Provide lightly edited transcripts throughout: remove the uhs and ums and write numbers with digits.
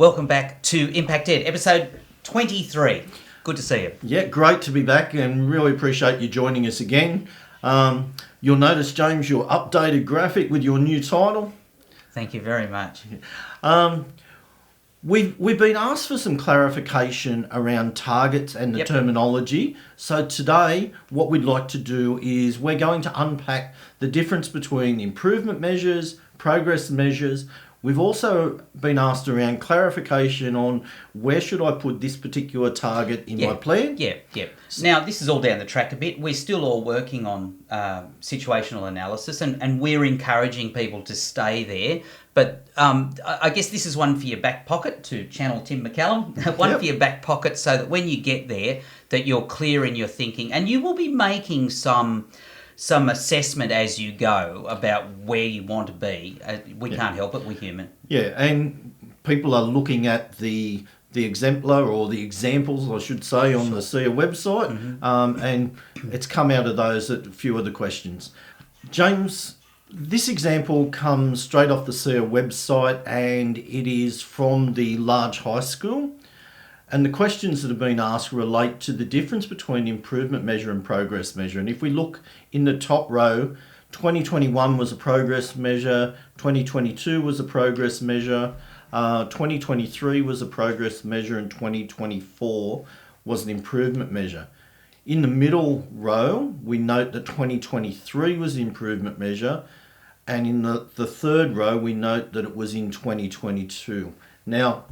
Welcome back to ImpactEd, episode 23. Good to see you. Yeah, great to be back and really appreciate you joining us again. You'll notice, James, your updated graphic with your new title. Thank you very much. We've been asked for some clarification around targets and the terminology. So today, what we'd like to do is we're going to unpack the difference between improvement measures, progress measures. We've also been asked around clarification on where should I put this particular target in my plan. Yeah. Now, this is all down the track a bit. We're still all working on situational analysis and we're encouraging people to stay there. But I guess this is one for your back pocket, to channel Tim McCallum, for your back pocket so that when you get there, that you're clear in your thinking and you will be making some assessment as you go about where you want to be. We can't help it, we're human. Yeah, and people are looking at the exemplar or the examples, I should say, on the SIA website, and it's come out of those a few of the questions. James, this example comes straight off the SIA website and it is from the large high school. And the questions that have been asked relate to the difference between improvement measure and progress measure. And if we look in the top row, 2021 was a progress measure, 2022 was a progress measure, 2023 was a progress measure, and 2024 was an improvement measure. In the middle row, we note that 2023 was the improvement measure, and in the third row, we note that it was in 2022. Now,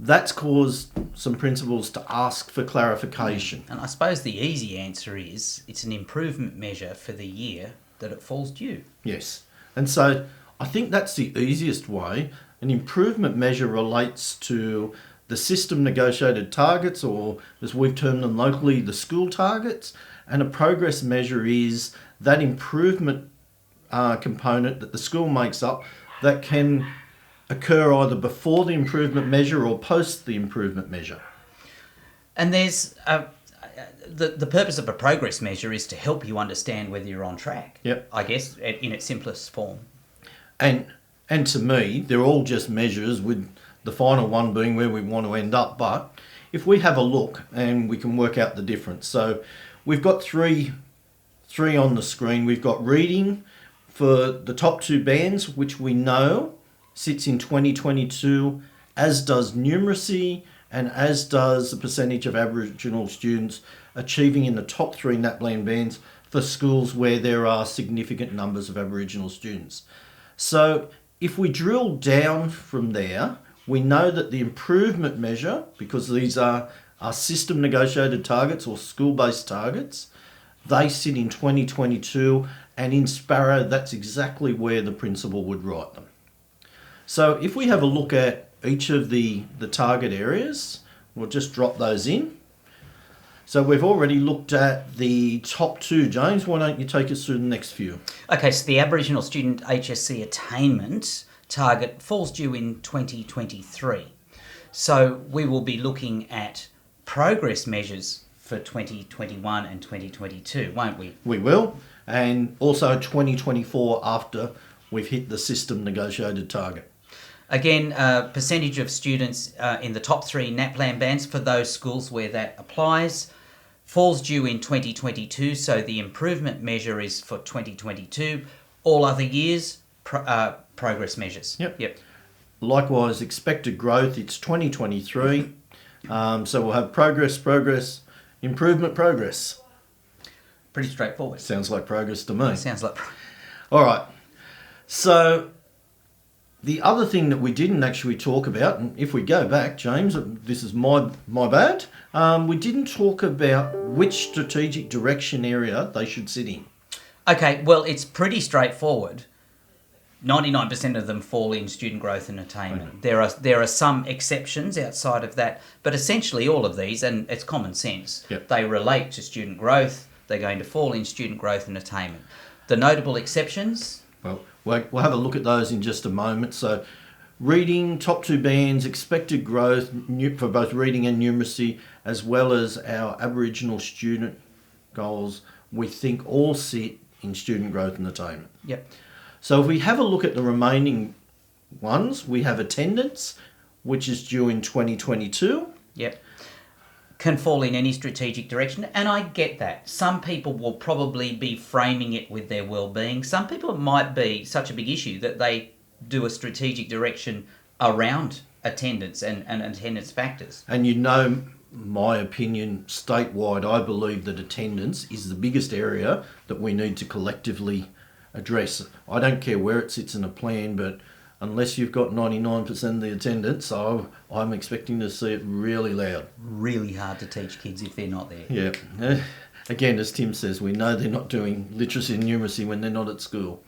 that's caused some principals to ask for clarification. And I suppose the easy answer is it's an improvement measure for the year that it falls due. Yes. And so I think that's the easiest way. An improvement measure relates to the system negotiated targets, or as we've termed them locally, the school targets. And a progress measure is that improvement component that the school makes up that can occur either before the improvement measure or post the improvement measure. And there's the purpose of a progress measure is to help you understand whether you're on track. Yep. I guess in its simplest form. And to me, they're all just measures, with the final one being where we want to end up. But if we have a look and we can work out the difference. So we've got three on the screen. We've got reading for the top two bands, which we know sits in 2022, as does numeracy and as does the percentage of Aboriginal students achieving in the top three NAPLAN bands for schools where there are significant numbers of Aboriginal students. So if we drill down from there, we know that the improvement measure, because these are system negotiated targets or school-based targets, they sit in 2022, and in Sparrow, that's exactly where the principal would write them. So if we have a look at each of the target areas, we'll just drop those in. So we've already looked at the top two. James, why don't you take us through the next few? Okay, so the Aboriginal student HSC attainment target falls due in 2023. So we will be looking at progress measures for 2021 and 2022, won't we? We will, and also 2024 after we've hit the system negotiated target. Again, percentage of students in the top three NAPLAN bands for those schools where that applies falls due in 2022, so the improvement measure is for 2022. All other years, progress measures. Yep. Likewise, expected growth, it's 2023. So we'll have progress, improvement, progress. Pretty straightforward. Sounds like progress to me. Sounds like. All right. So the other thing that we didn't actually talk about, and if we go back, James, this is my bad, we didn't talk about which strategic direction area they should sit in. Okay, well, it's pretty straightforward. 99% of them fall in student growth and attainment. Okay. There are some exceptions outside of that, but essentially all of these, and it's common sense, they relate to student growth. They're going to fall in student growth and attainment. The notable exceptions... Well, we'll have a look at those in just a moment. So reading, top two bands, expected growth for both reading and numeracy, as well as our Aboriginal student goals, we think all sit in student growth and attainment. Yep. So if we have a look at the remaining ones, we have attendance, which is due in 2022. Yep. Can fall in any strategic direction, and I get that. Some people will probably be framing it with their well-being. Some people, it might be such a big issue that they do a strategic direction around attendance and attendance factors. And you know my opinion, statewide, I believe that attendance is the biggest area that we need to collectively address. I don't care where it sits in a plan, but unless you've got 99% of the attendance, I'm expecting to see it really loud. Really hard to teach kids if they're not there. Yeah. Again, as Tim says, we know they're not doing literacy and numeracy when they're not at school.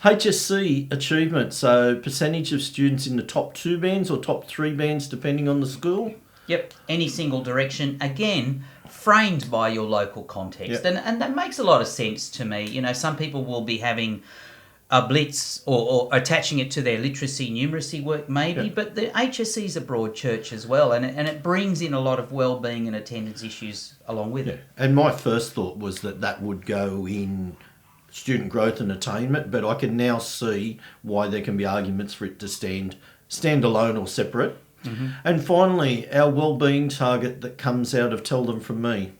HSC achievement, so percentage of students in the top 2 bands or top 3 bands, depending on the school. Yep, any single direction, again, framed by your local context. Yep. And that makes a lot of sense to me. You know, some people will be having a blitz or attaching it to their literacy, numeracy work maybe, Yep. but the HSC is a broad church as well, and it brings in a lot of well-being and attendance issues along with it. And my first thought was that would go in student growth and attainment, but I can now see why there can be arguments for it to stand alone or separate. Mm-hmm. And finally, our well-being target that comes out of Tell Them From Me.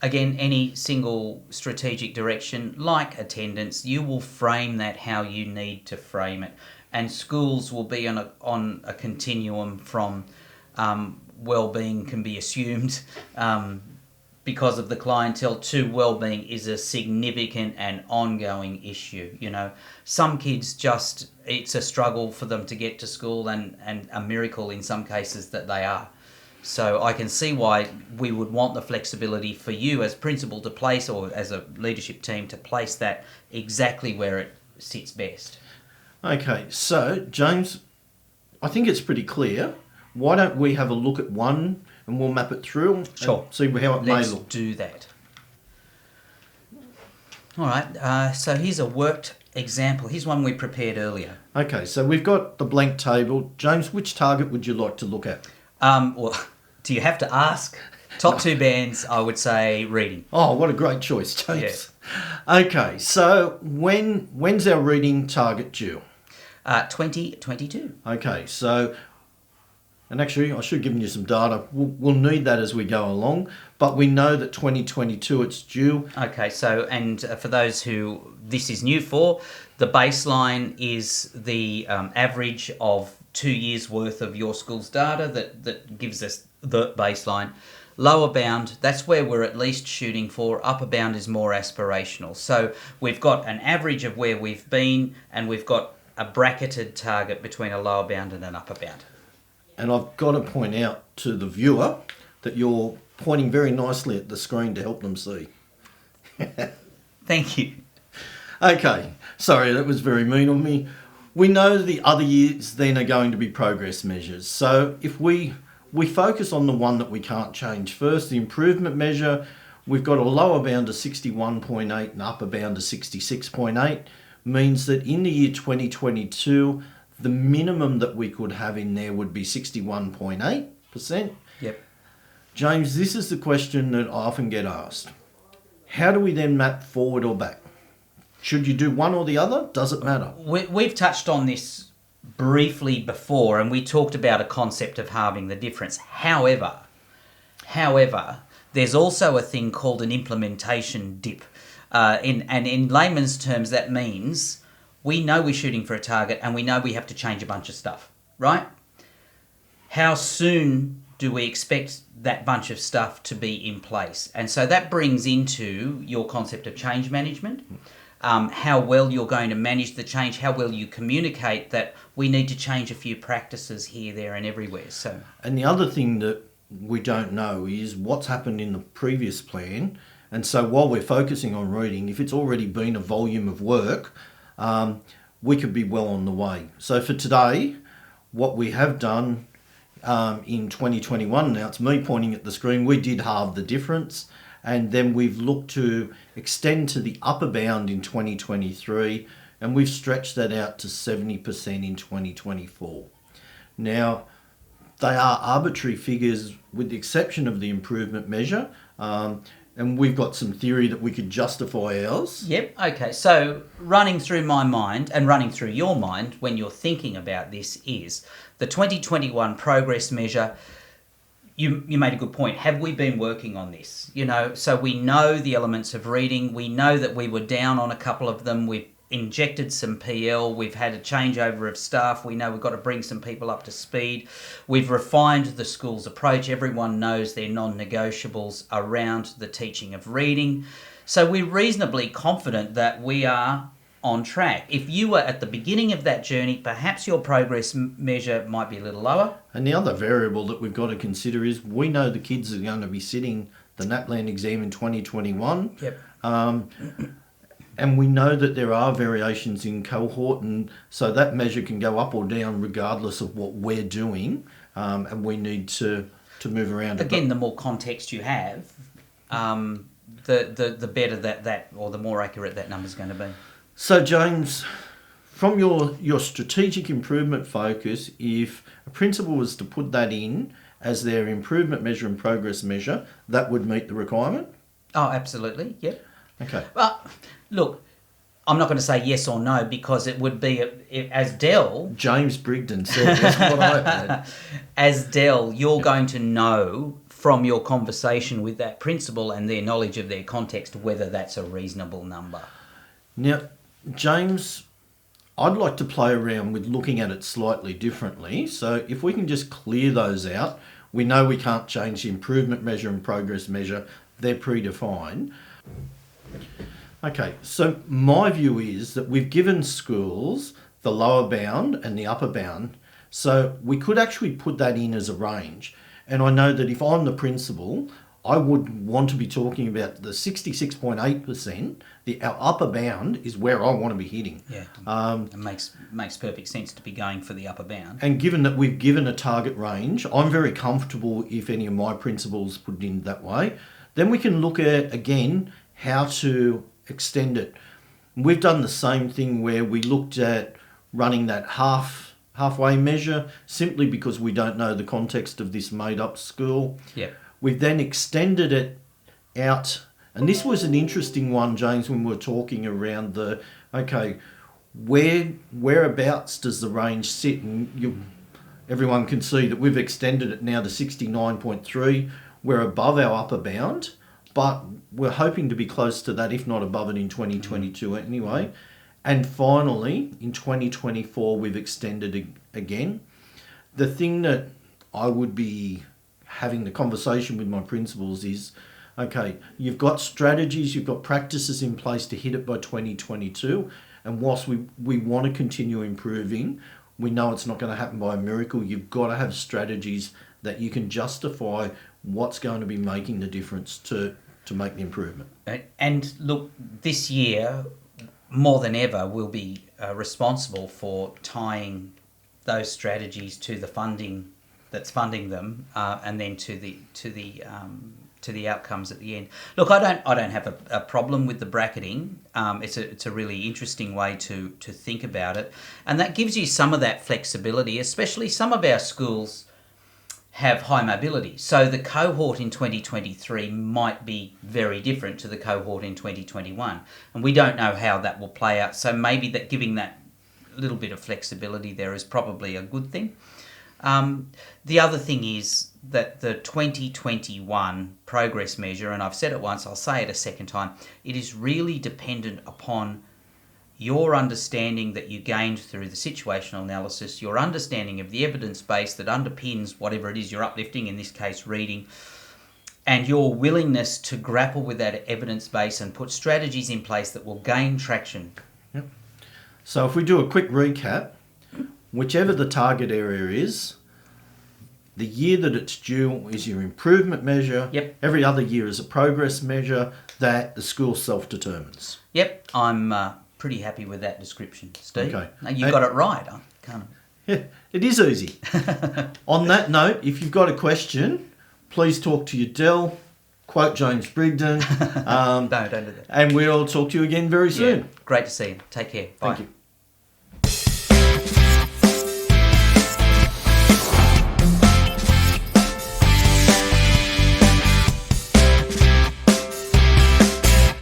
Again, any single strategic direction, like attendance, you will frame that how you need to frame it. And schools will be on a continuum from well-being can be assumed because of the clientele to well-being is a significant and ongoing issue. You know, some kids just, it's a struggle for them to get to school and a miracle in some cases that they are. So I can see why we would want the flexibility for you as principal to place, or as a leadership team to place that exactly where it sits best. Okay, so James, I think it's pretty clear. Why don't we have a look at one and we'll map it through Sure. and see how it Let's may look. do that. All right, so here's a worked example. Here's one we prepared earlier. Okay, so we've got the blank table. James, which target would you like to look at? Well, do you have to ask? Top 2 bands, I would say reading. Oh, what a great choice, James. Yeah. Okay, so when's our reading target due? 2022. Okay, so, and actually I should have given you some data. We'll need that as we go along, but we know that 2022 it's due. Okay, so, and for those who this is new for, the baseline is the average of 2 years worth of your school's data that gives us the baseline. Lower bound, that's where we're at least shooting for. Upper bound is more aspirational. So we've got an average of where we've been, and we've got a bracketed target between a lower bound and an upper bound. And I've got to point out to the viewer that you're pointing very nicely at the screen to help them see. Thank you. Okay, sorry, that was very mean of me. We know the other years then are going to be progress measures. So if we focus on the one that we can't change first, the improvement measure, we've got a lower bound of 61.8 and upper bound of 66.8, means that in the year 2022, the minimum that we could have in there would be 61.8%. Yep. James, this is the question that I often get asked. How do we then map forward or back? Should you do one or the other? Does it matter? We've touched on this briefly before, and we talked about a concept of halving the difference. However, there's also a thing called an implementation dip. In layman's terms, that means we know we're shooting for a target and we know we have to change a bunch of stuff, right? How soon do we expect that bunch of stuff to be in place? And so that brings into your concept of change management. How well you're going to manage the change, how well you communicate that we need to change a few practices here, there and everywhere. So, and the other thing that we don't know is what's happened in the previous plan. And so while we're focusing on reading, if it's already been a volume of work, we could be well on the way. So for today, what we have done in 2021, now it's me pointing at the screen, we did halve the difference. And then we've looked to extend to the upper bound in 2023, and we've stretched that out to 70% in 2024. Now, they are arbitrary figures with the exception of the improvement measure. and we've got some theory that we could justify ours. Yep. Okay. So running through my mind and running through your mind when you're thinking about this is the 2021 progress measure. You made a good point. Have we been working on this? So we know the elements of reading. We know that we were down on a couple of them. We've injected some PL. We've had a changeover of staff. We know we've got to bring some people up to speed. We've refined the school's approach. Everyone knows their non-negotiables around the teaching of reading. So we're reasonably confident that we are on track. If you were at the beginning of that journey, perhaps your progress measure might be a little lower. And the other variable that we've got to consider is we know the kids are going to be sitting the NAPLAN exam in 2021. Yep. And we know that there are variations in cohort, and so that measure can go up or down regardless of what we're doing, and we need to move around. Again, the more context you have, the better that or the more accurate that number's going to be. So, James, from your strategic improvement focus, if a principal was to put that in as their improvement measure and progress measure, that would meet the requirement? Oh, absolutely, yep. Okay. Well, look, I'm not going to say yes or no because it would be, as Dell... James Brigden said, that's what I heard. As Dell, you're going to know from your conversation with that principal and their knowledge of their context whether that's a reasonable number. Now, James, I'd like to play around with looking at it slightly differently. So if we can just clear those out, we know we can't change the improvement measure and progress measure. They're predefined. Okay, so my view is that we've given schools the lower bound and the upper bound. So we could actually put that in as a range. And I know that if I'm the principal, I would want to be talking about the 66.8%. Our upper bound is where I want to be hitting. Yeah, it makes perfect sense to be going for the upper bound. And given that we've given a target range, I'm very comfortable if any of my principals put it in that way. Then we can look at, again, how to extend it. We've done the same thing where we looked at running that halfway measure simply because we don't know the context of this made-up school. Yep. We've then extended it out, and this was an interesting one, James, when we were talking around whereabouts does the range sit? And everyone can see that we've extended it now to 69.3. We're above our upper bound, but we're hoping to be close to that, if not above it in 2022 anyway. And finally, in 2024, we've extended again. The thing that I would be having the conversation with my principals is, okay, you've got strategies, you've got practices in place to hit it by 2022. And whilst we want to continue improving, we know it's not going to happen by a miracle. You've got to have strategies that you can justify what's going to be making the difference to make the improvement. And look, this year, more than ever, we'll be responsible for tying those strategies to the funding that's funding them, and then to the outcomes at the end. Look, I don't have a problem with the bracketing. It's a really interesting way to think about it, and that gives you some of that flexibility. Especially some of our schools have high mobility, so the cohort in 2023 might be very different to the cohort in 2021, and we don't know how that will play out. So maybe that giving that little bit of flexibility there is probably a good thing. The other thing is that the 2021 progress measure, and I've said it once, I'll say it a second time, it is really dependent upon your understanding that you gained through the situational analysis, your understanding of the evidence base that underpins whatever it is you're uplifting, in this case reading, and your willingness to grapple with that evidence base and put strategies in place that will gain traction. Yep. So if we do a quick recap, whichever the target area is, the year that it's due is your improvement measure. Yep. Every other year is a progress measure that the school self-determines. Yep, I'm pretty happy with that description, Steve. Okay. No, you got it right. I can't. Yeah, it is easy. On that note, if you've got a question, please talk to your Dell, quote James Brigden. Don't do that. And we'll talk to you again very soon. Yeah, great to see you. Take care. Bye. Thank you.